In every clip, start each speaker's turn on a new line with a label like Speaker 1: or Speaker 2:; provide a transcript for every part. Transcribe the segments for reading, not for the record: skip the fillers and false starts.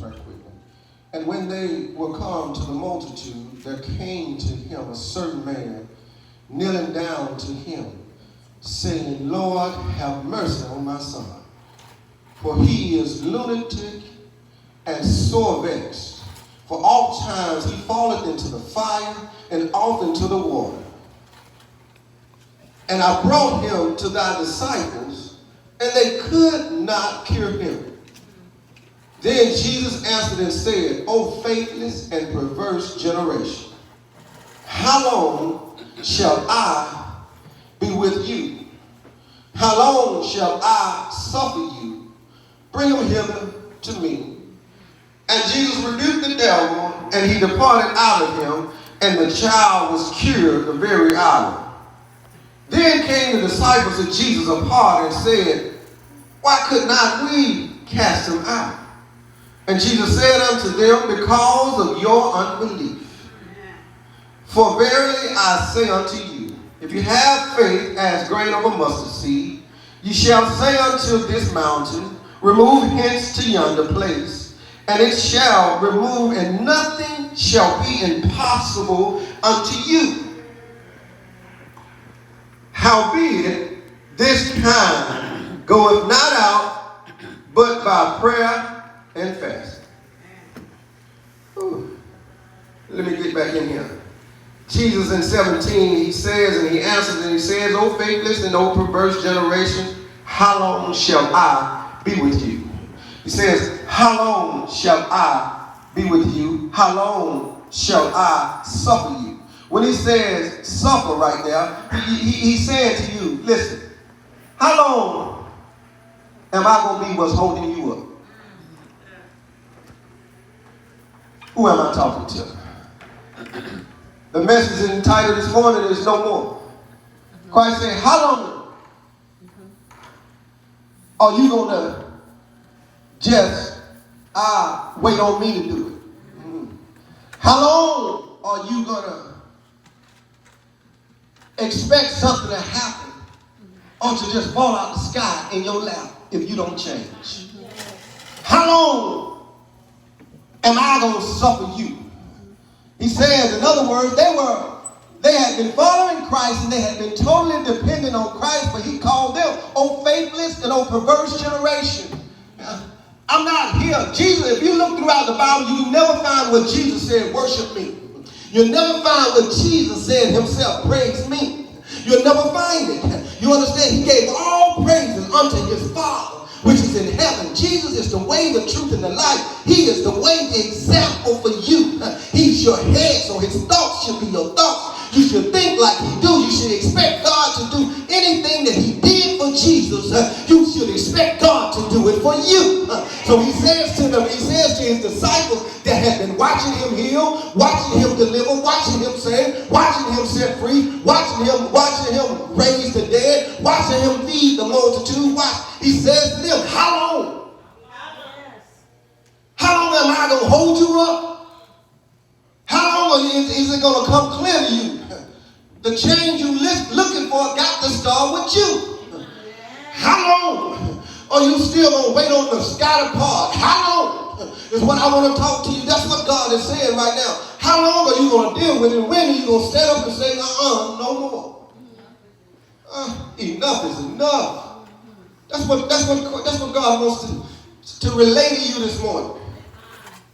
Speaker 1: right quick. And when they were come to the multitude, there came to him a certain man, kneeling down to him, saying, Lord, have mercy on my son, for he is lunatic and sore vexed. For oft times he falleth into the fire and oft into the water. And I brought him to thy disciples, and they could not cure him. Then Jesus answered and said, O faithless and perverse generation, how long shall I be with you? How long shall I suffer you? Bring him hither to me. And Jesus rebuked the devil, and he departed out of him, and the child was cured the very hour. Then came the disciples of Jesus apart and said, Why could not we cast him out? And Jesus said unto them, Because of your unbelief. For verily I say unto you, if you have faith as grain of a mustard seed, ye shall say unto this mountain, Remove hence to yonder place, and it shall remove, and nothing shall be impossible unto you. Howbeit, this kind goeth not out, but by prayer and fasting. Let me get back in here. Jesus in 17, he says, and he answers, and he says, O faithless and O perverse generation, how long shall I be with you? He says, how long shall I be with you? How long shall I suffer you? When he says suffer right there, he's saying to you, listen, how long am I going to be what's holding you up? Who am I talking to? The message entitled this morning is No More. Christ said, how long are you going to just wait on me to do it? How long are you going to expect something to happen or to just fall out the sky in your lap if you don't change? How long am I going to suffer you? He says, in other words, they had been following Christ and they had been totally dependent on Christ, but he called them, O faithless and O perverse generation. I'm not here. Jesus, if you look throughout the Bible, you will never find what Jesus said, worship me. You'll never find what Jesus said himself, praise me. You'll never find it. You understand? He gave all praises unto his Father, which is in heaven. Jesus is the way, the truth, and the life. He is the way, the example for you. He's your head, so his thoughts should be your thoughts. You should think like he do. You should expect God to do anything that he did for Jesus. You should expect God to do it for you. So he says to them, he says to his disciples that had been watching him heal, watching him deliver, watching him save, watching him set free, watching him raise the dead, watching him feed the multitude. He says to them, how long? How long am I going to hold you up? How long is it going to come clear to you? The change you looking for got to start with you. How long are you still going to wait on the scattered part? How long is what I want to talk to you. That's what God is saying right now. How long are you going to deal with it? When are you going to stand up and say, no more? Enough is enough. That's what God wants to relay to you this morning.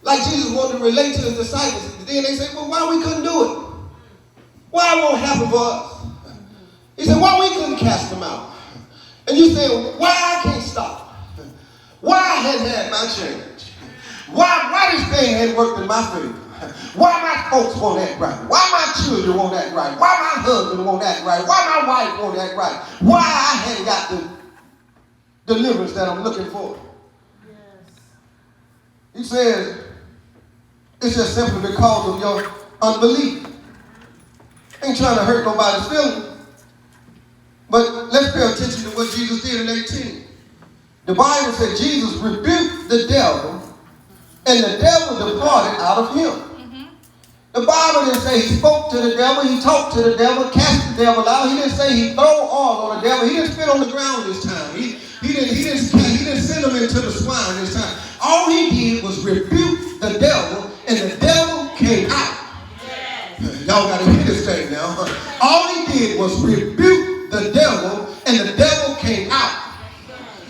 Speaker 1: Like Jesus wanted to relate to his disciples. Then they say, well, why we couldn't do it? Why it won't happen for us? He said, why we couldn't cast them out? And you say, why I can't stop? Why I hadn't had my change? Why this thing hadn't worked in my favor? Why my folks won't act right? Why my children won't act right? Why my husband won't act right? Why my wife won't act right? Why I hadn't got the deliverance that I'm looking for? Yes. He says, it's just simply because of your unbelief. Ain't trying to hurt nobody's feelings. But let's pay attention to what Jesus did in 18. The Bible said Jesus rebuked the devil, and the devil departed out of him. Mm-hmm. The Bible didn't say he spoke to the devil, he talked to the devil, cast the devil out. He didn't say he threw oil on the devil. He didn't spit on the ground this time. He didn't send him into the swine this time. All he did was rebuke was rebuke the devil, and the devil came out.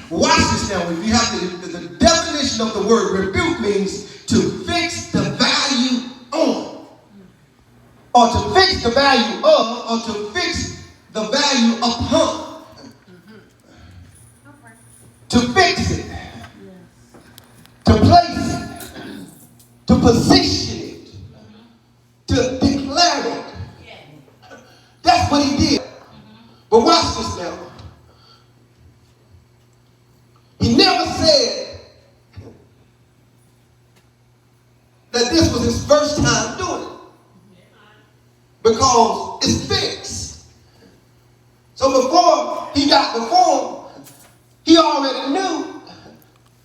Speaker 1: Watch this now. If you have the definition of the word rebuke means to fix the value on, or to fix the value of, or to fix the value upon. To fix it, to place it, to position it, to declare it. That's what he did. But watch this now. He never said that this was his first time doing it, because it's fixed. So before he got the form, he already knew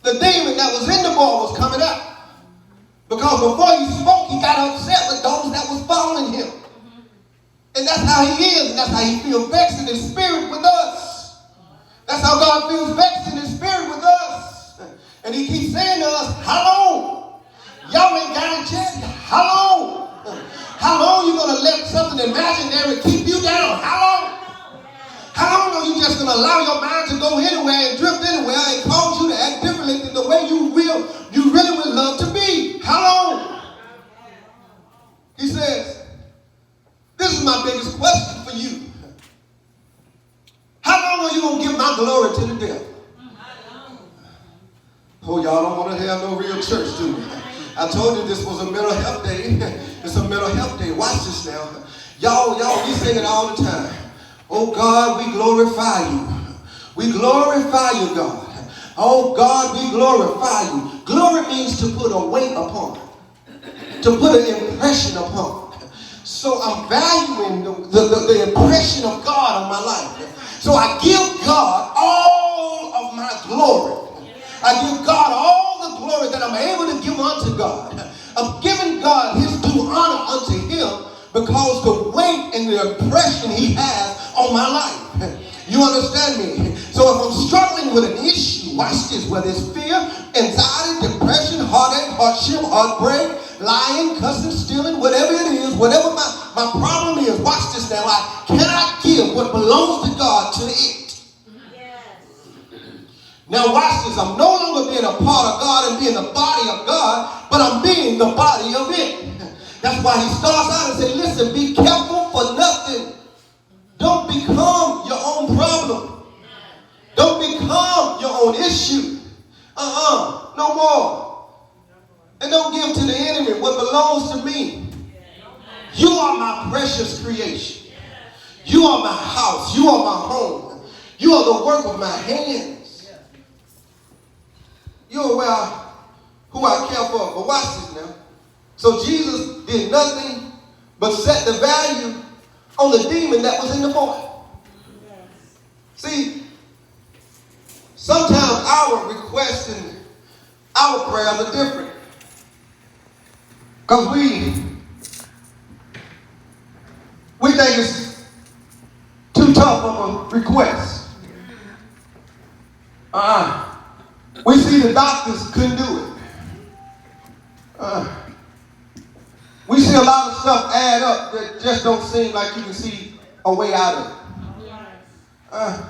Speaker 1: the demon that was in the boy was coming out. Because before he spoke, he got upset with those that was following him. And that's how he is, and that's how he feels vexed in his spirit with us. That's how God feels vexed in his spirit with us. And he keeps saying to us, how long? Y'all ain't got a chance. How long? How long you going to let something imaginary keep you down? How long? How long are you just going to allow your mind to go anywhere and drift anywhere and cause you to act differently than the way you really would love to be? How long? He says, this is my biggest question for you. How long are you going to give my glory to the devil? Oh, y'all don't want to have no real church, do you? I told you this was a mental health day. It's a mental health day. Watch this now. Y'all, we sing it all the time. Oh, God, we glorify you. We glorify you, God. Oh, God, we glorify you. Glory means to put a weight upon, to put an impression upon. So I'm valuing the impression of God on my life. So I give God all of my glory. I give God all the glory that I'm able to give unto God. I'm giving God his due honor unto him because the weight and the impression he has on my life. You understand me? So if I'm struggling with an issue, watch this, whether it's fear, anxiety, depression, heartache, hardship, heartbreak, lying, cussing, stealing, whatever it is, whatever my problem is, watch this now. I cannot give what belongs to God to it. Now watch this. I'm no longer being a part of God and being the body of God, but I'm being the body of it. That's why he starts out and says, listen, be careful for nothing. Don't become your own problem. Don't become your own issue. No more. And don't give to the enemy what belongs to me. You are my precious creation. You are my house. You are my home. You are the work of my hands. You are who I care for. But watch this now. So Jesus did nothing but set the value on the demon that was in the boy. See, sometimes our requests and our prayers are different. Because we think it's too tough of a request. We see the doctors couldn't do it. We see a lot of stuff add up that just don't seem like you can see a way out of it.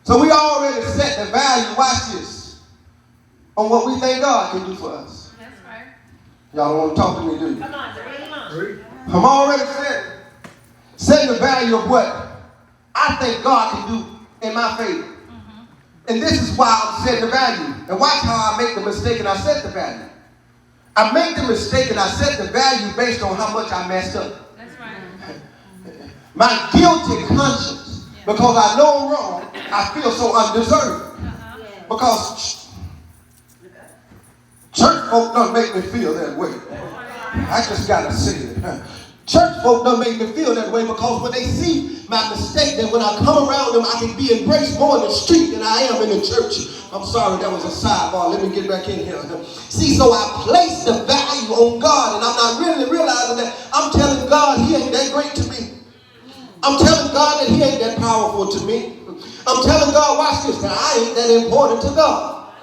Speaker 1: So we already set the value, watch this, on what we think God can do for us. That's right. Y'all don't want to talk to me, do you? Come on. I'm already setting the value of what I think God can do in my favor. And this is why I'm setting the value. And watch how I make the mistake and I set the value. I make the mistake and I set the value based on how much I messed up. That's right. My guilty conscience, because I know I'm wrong, I feel so undeserved. Because church folk don't make me feel that way. I just got to say it. Church folk don't make me feel that way because when they see my mistake, then when I come around them, I can be embraced more in the street than I am in the church. I'm sorry, that was a sidebar. Let me get back in here. See, so I place the value on God, and I'm not really realizing that I'm telling God he ain't that great to me. I'm telling God that he ain't that powerful to me. I'm telling God, watch this, that I ain't that important to God.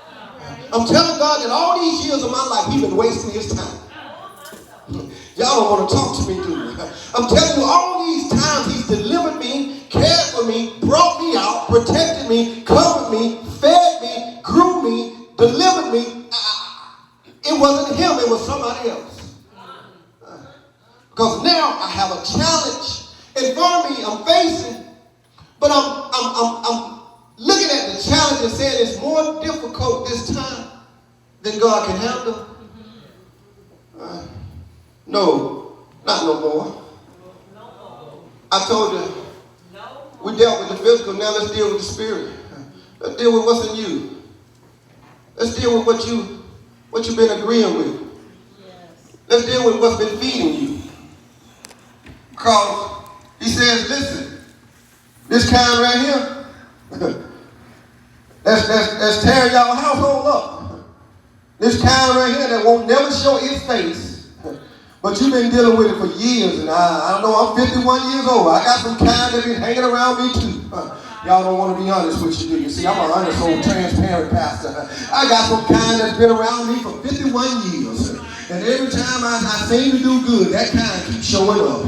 Speaker 1: I'm telling God that all these years of my life, he's been wasting his time. Y'all don't want to talk to me, do you? I'm telling you, all these times he's delivered me, delivered me, brought me out, protected me, covered me, fed me, grew me, delivered me. It wasn't him, it was somebody else. Because now I have a challenge in front of me I'm facing, but I'm looking at the challenge and saying it's more difficult this time than God can handle. No, not no more. I told you, we dealt with the physical, now let's deal with the spirit. Let's deal with what's in you. Let's deal with what you've been agreeing with. Let's deal with what's been feeding you. Because he says, listen, this kind right here, let's tear y'all household up. This kind right here that won't never show its face, but you've been dealing with it for years, and I don't know, I'm 51 years old. I got some kind that been hanging around me too. Y'all don't want to be honest with you, do you? See, I'm an honest old transparent pastor. I got some kind that's been around me for 51 years. And every time I seem to do good, that kind keeps showing up.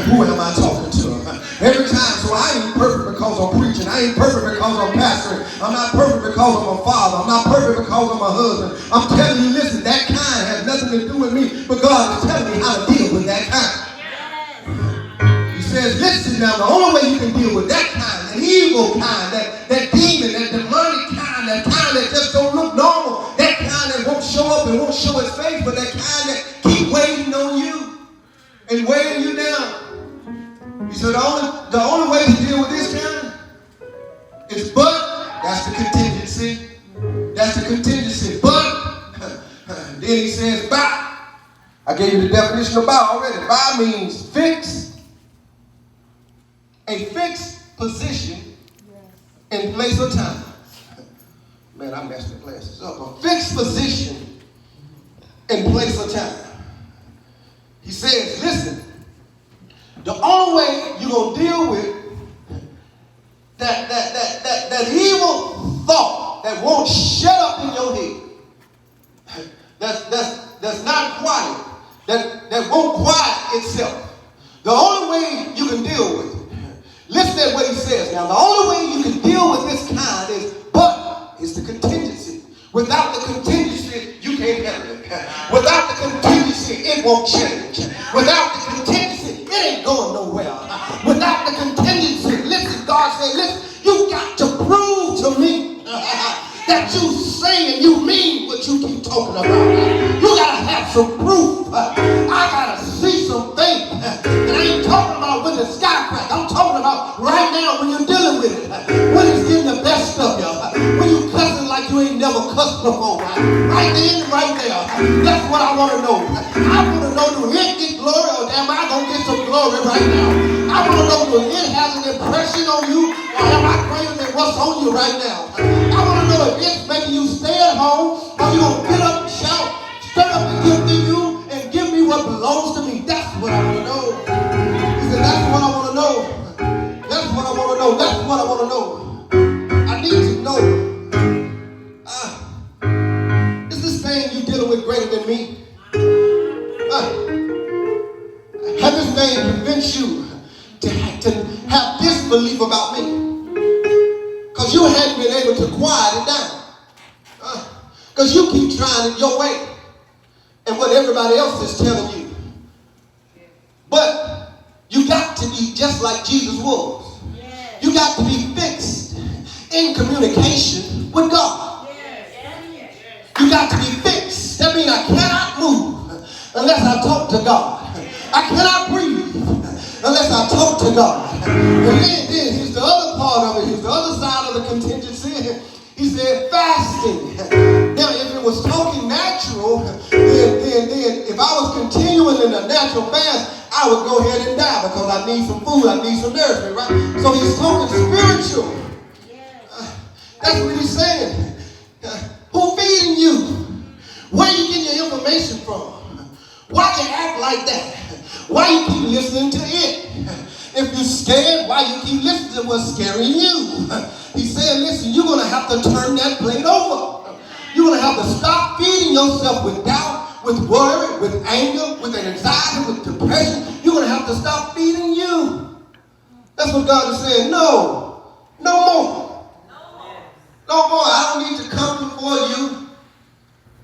Speaker 1: Who am I talking to? Every time. So I ain't perfect because I'm preaching. I ain't perfect because I'm pastoring. I'm not perfect because I'm a father. I'm not perfect because I'm a husband. I'm telling you, listen, that kind has nothing to do with me. But God is telling me how to deal with that kind. He says, listen now, the only way you can deal with that kind, that evil kind, that demon, that demonic kind, that kind that just don't look normal, that kind that won't show up and won't show its face, but that kind that keep waiting on you and weighing you down. He said the only way to deal with this kind is that's the contingency. That's the contingency. But then he says by. I gave you the definition of by already. By means fix. A fixed position in place or time. Man, I messed the glasses up. A fixed position in place or time. He says, listen, the only way you're going to deal with that evil thought that won't shut up in your head, that's not quiet, that won't quiet itself. The only way you can deal with it, listen at what he says now. The only way you can deal with this kind is the contingency. Without the contingency, you can't handle it. Without the contingency, it won't change. Without the contingency, it ain't going nowhere. Without the contingency, listen, God said, listen, you got to prove to me that you say and you mean what you keep talking about. You got to have some proof. I got to see some faith. And I ain't talking about when the sky cracks. I'm talking about right now when you're dealing with it. When it's getting the best of you. When you cussing like you ain't never cussed before. Right then and right there. That's what I want to know. I want to know, do it get glory or am I going to get some glory right now? I want to know, do it have an impression on you or am I greater than what's on you right now? I want to know if it's making you stay at home or you going to get up and shout, stand up and give to you and give me what belongs to me. That's what I want to know. He said, that's what I want to know. That's what I want to know. That's what I want to know. I need to know. Is this thing you dealing with greater than me? Have this thing convinced you to have disbelief about me? Because you hadn't been able to quiet it down. Because you keep trying it your way and what everybody else is telling you. But you got to be just like Jesus was. You got to be fixed in communication with God. You got to be fixed. That means I cannot move unless I talk to God. I cannot breathe unless I talk to God. And then here's the other part of it. Here's the other side of the contingency. He said fasting. Now, if it was talking natural, then if I was continuing in a natural fast, I would go ahead and die because I need some food, I need some nourishment, right? So he's talking spiritual. That's what he's saying. Who feeding you? Where you getting your information from? Why you act like that? Why you keep listening to it? If you're scared, why you keep listening to what's scaring you? He said, listen, you're going to have to turn that plate over. You're going to have to stop feeding yourself with doubt, with worry, with anger, with anxiety, with depression. You're going to have to stop feeding you. That's what God is saying. No more. No more. I don't need to come before you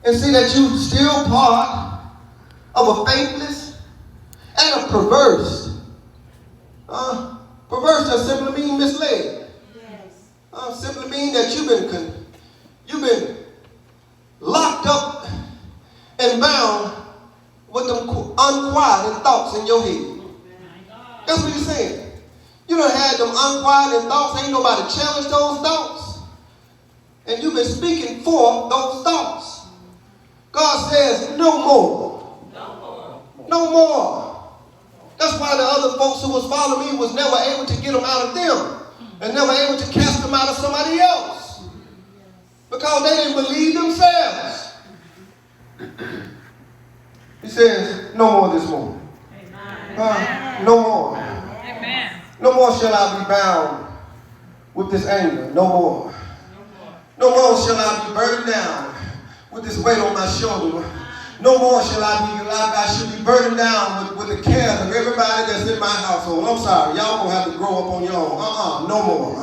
Speaker 1: and see that you're still part of a faithless and a perverse. Perverse just simply means misled. Simply means that you've been locked up and bound with them unquieted thoughts in your head. That's what he's saying. You done had them unquieted thoughts. Ain't nobody challenged those thoughts. And you've been speaking for those thoughts. God says, no more. No more. That's why the other folks who was following me was never able to get them out of them. And never able to cast them out of somebody else. Because they didn't believe themselves. He says, no more this morning. No more.
Speaker 2: Amen.
Speaker 1: No more shall I be bound with this anger. No more. No more shall I be burdened down with this weight on my shoulder. No more shall I should be burdened down with the cares of everybody that's in my household. I'm sorry. Y'all gonna have to grow up on your own. No more.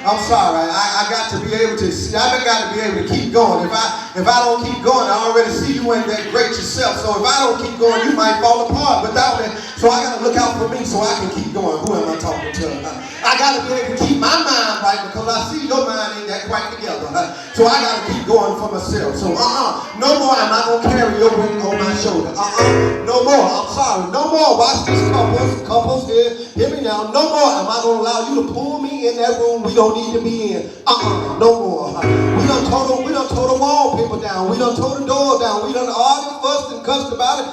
Speaker 1: I'm sorry. I got to be able to see. I got to be able to keep going. If I don't keep going, I already see you ain't that great yourself. So if I don't keep going, you might fall apart without it. So I got to look out for me so I can keep going. Who am I talking to? I got to be able to keep my mind right because I see your mind ain't that quite together. So I got to keep going for myself. So no more am I going to carry your weight on my shoulder. No more. I'm sorry. No more. Watch this, couples here. Hear me now. No more am I going to allow you to pull me in that room we don't need to be in. No more. We done tore the wallpaper down. We done tore the door down. We done argued, fussed, and cussed about it.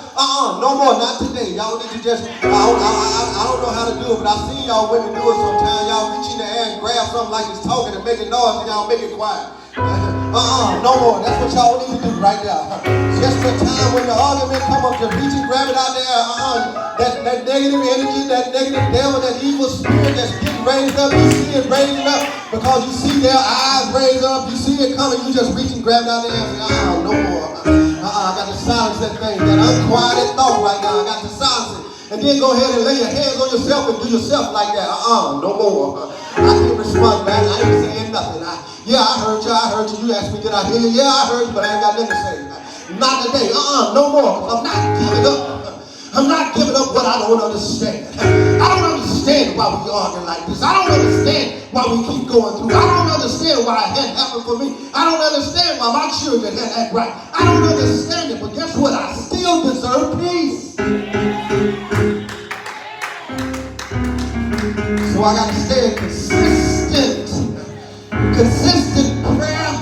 Speaker 1: No more. Not today. Y'all need to just, I don't know how to do it, but I see y'all women do it sometimes. Y'all reach in the air and grab something like it's talking and making noise and y'all make it quiet. No more. That's what y'all need to do right now. Just the time when the argument come up, just reach and grab it out there. That negative energy, that negative devil, that evil spirit that's getting raised up. You see it raising up because you see their eyes raised up. You see it coming. You just reach and grab it out there and say, no more. I got to silence that thing. That unquieted thought right now. I got to silence it. And then go ahead and lay your hands on yourself and do yourself like that. No more. I can't respond back. I ain't saying nothing. I heard you. You asked me, did I hear you? Yeah, I heard you, but I ain't got nothing to say. Not today. No more. I'm not giving up. I'm not giving up what I don't understand. I don't understand why we argue like this. I don't understand why we keep going through. I don't understand why it had happened for me. I don't understand why my children had act right. I don't understand it, but guess what? I still deserve peace. So I got to stay consistent. Consistent prayer.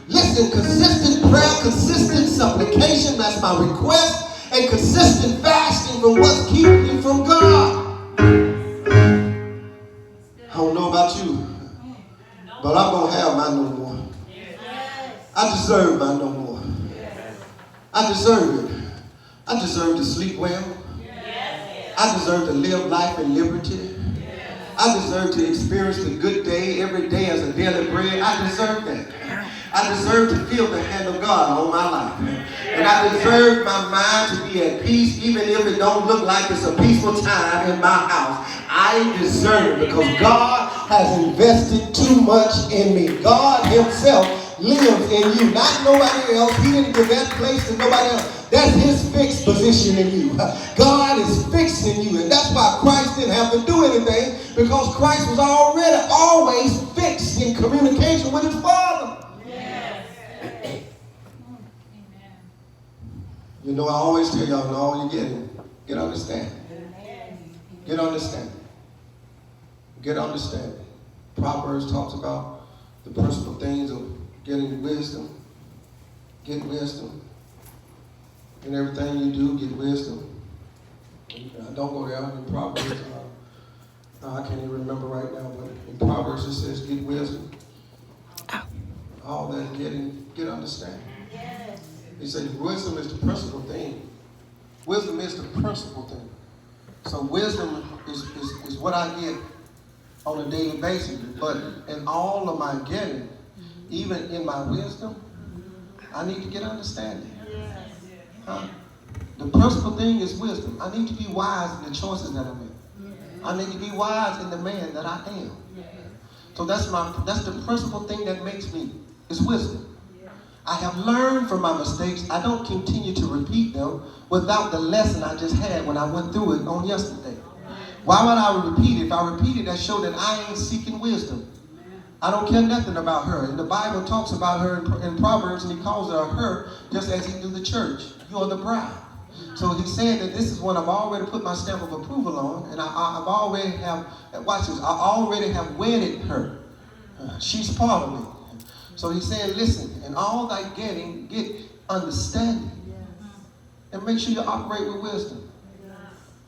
Speaker 1: Listen, consistent prayer, consistent supplication, that's my request, and consistent fasting from what's keeping me from God. I don't know about you, but I'm going to have my no more. I deserve my no more. I deserve it. I deserve to sleep well. I deserve to live life in liberty. I deserve to experience the good day every day as a daily bread. I deserve that. I deserve to feel the hand of God on my life. And I deserve my mind to be at peace even if it don't look like it's a peaceful time in my house. I deserve it because God has invested too much in me. God himself lives in you, not nobody else. He didn't give that place to nobody else. That's his fixed position in you. God is fixing you. And that's why Christ didn't have to do anything, because Christ was already always fixed in communication with his Father. Yes. You know, I always tell y'all, all you get understanding. Get understanding. Get understanding. Proverbs talks about the principal things of getting wisdom. Get wisdom. In everything you do, get wisdom. Don't go there. In Proverbs, I can't even remember right now, but in Proverbs it says, get wisdom. All that get understanding. Yes. He says wisdom is the principal thing. Wisdom is the principal thing. So wisdom is what I get on a daily basis. But in all of my getting, even in my wisdom, I need to get understanding. The principal thing is wisdom. I need to be wise in the choices that I make. I need to be wise in the man that I am. So that's the principal thing that makes me, is wisdom. I have learned from my mistakes. I don't continue to repeat them without the lesson I just had when I went through it on yesterday. Why would I repeat it? If I repeat it, that shows that I ain't seeking wisdom. I don't care nothing about her. And the Bible talks about her in Proverbs, and he calls her just as he do the church. You are the bride. So he's saying that this is one I've already put my stamp of approval on, and I've already have, watch this, I already have wedded her. She's part of me. So he's saying, listen, in all thy getting, get understanding. And make sure you operate with wisdom.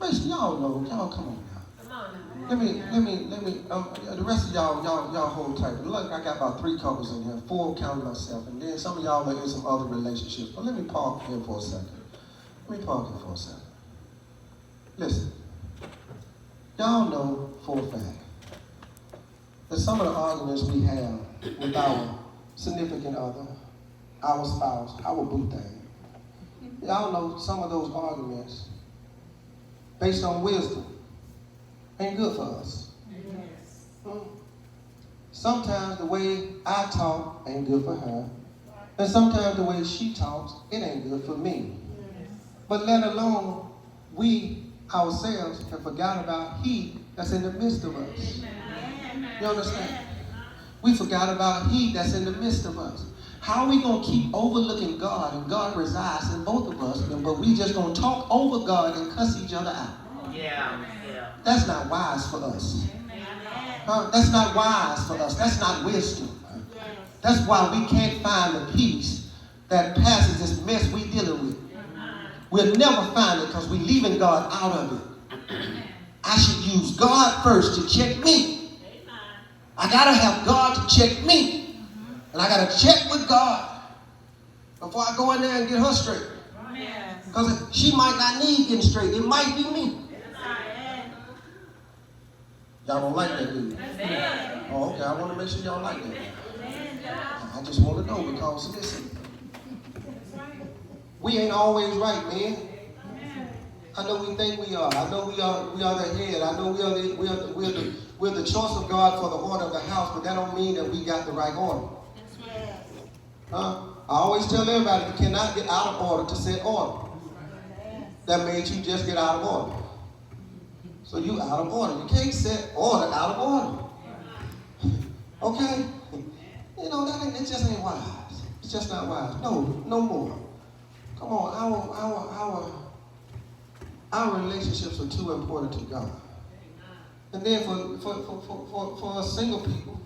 Speaker 1: Make sure y'all know, y'all come on now. Let me, the rest of y'all hold tight. Look, I got about 3 couples in here, 4 counting myself, and then some of y'all are in some other relationships. But let me park here for a second. Listen, y'all know for a fact that some of the arguments we have with our significant other, our spouse, our boo thing, y'all know some of those arguments based on wisdom ain't good for us. Sometimes the way I talk ain't good for her, and sometimes the way she talks, it ain't good for me. But let alone we ourselves have forgot about he that's in the midst of us. You understand? We forgot about he that's in the midst of us. How are we going to keep overlooking God and God resides in both of us, but we just going to talk over God and cuss each other out? Yeah. That's not wise for us. That's not wise for us. That's not wisdom. That's why we can't find the peace that passes this mess we dealing with. We'll never find it because we're leaving God out of it. I should use God first to check me. I got to have God to check me. And I got to check with God before I go in there and get her straight. Because she might not need getting straight. It might be me. Y'all don't like that, do you? Oh, okay. I want to make sure y'all like that. I just want to know because, listen, we ain't always right, man. I know we think we are. I know we are the head. I know we're the choice of God for the order of the house, but that don't mean that we got the right order. I always tell everybody you cannot get out of order to set order. That means you just get out of order. So you out of order. You can't set order out of order. Okay? You know, it just ain't wise. It's just not wise. No more. Come on, our relationships are too important to God. And then for single people,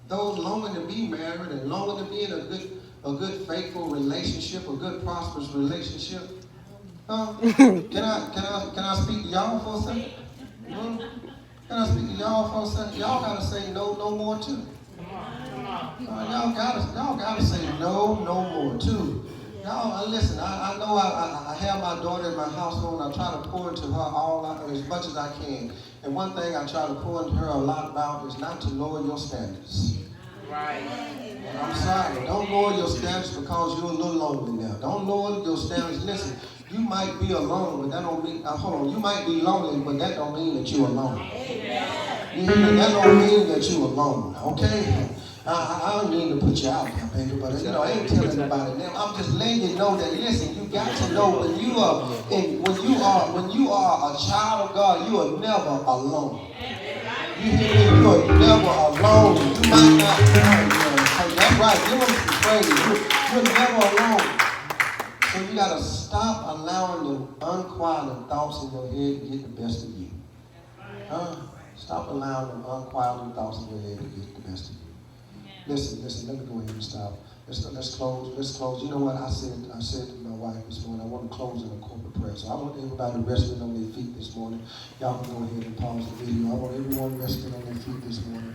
Speaker 1: those longing to be married and longing to be in a good faithful relationship, a good prosperous relationship. Can I speak to y'all for a second? Can I speak to y'all for a second? Y'all gotta say no more too. Y'all gotta say no more too. Y'all, listen, I know I have my daughter in my household, and I try to pour into her as much as I can. And one thing I try to pour into her a lot about is not to lower your standards. Right. And I'm sorry, don't lower your standards because you're a little lonely now. Don't lower your standards. Listen, you might be alone, but that don't mean, you might be lonely, but that don't mean that you're alone. That don't mean that you're alone, okay? I don't mean to put you out there, baby, but I ain't telling anybody now. I'm just letting you know that, listen, you got to know when you are a child of God, you are never alone. You hear me? You are never alone. You might not that's right. Give them some praise. You're never alone. So you got to stop allowing the unquieted thoughts in your head to get the best of you. Stop allowing them unquieted thoughts in your head to get the best of you. Listen, let me go ahead and stop. Let's close. You know what I said to my wife this morning? I want to close in a corporate prayer. So I want everybody resting on their feet this morning. Y'all can go ahead and pause the video. I want everyone resting on their feet this morning.